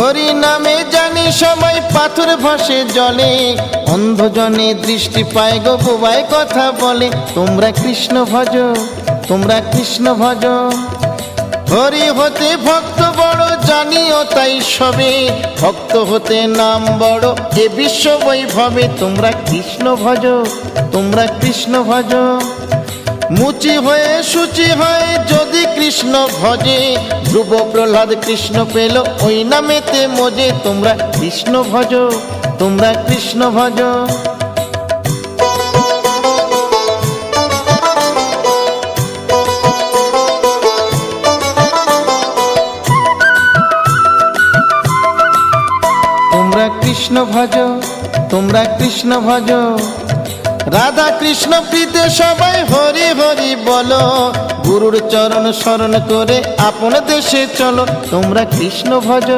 হরি নামে জানি সবাই পাথর ভাসে জলে, অন্ধজনে দৃষ্টি পায় গো বোবায় কথা বলে। তোমরা কৃষ্ণ ভজ, তোমরা কৃষ্ণ ভজ। হরি হতে ভক্ত বড় জানিও তাই সবে, ভক্ত হতে নাম বড় এ বিশ্ব বৈভবে। তোমরা কৃষ্ণ ভজ, তোমরা কৃষ্ণ ভজ। মুচি হয়ে সূচি হয় যদি কৃষ্ণ ভজে, ধ্রুব প্রহ্লাদ কৃষ্ণ পেল ওই নামেতে মজে। তোমরা কৃষ্ণ ভজ, তোমরা কৃষ্ণ ভজ। তোমরা কৃষ্ণ ভজ, তোমরা কৃষ্ণ ভজ। রাধা কৃষ্ণ প্রীতে সবাই হরি হরি বলো, গুরুর চরণ শরণ করে আপন দেশে চলো। তোমরা কৃষ্ণ ভজ,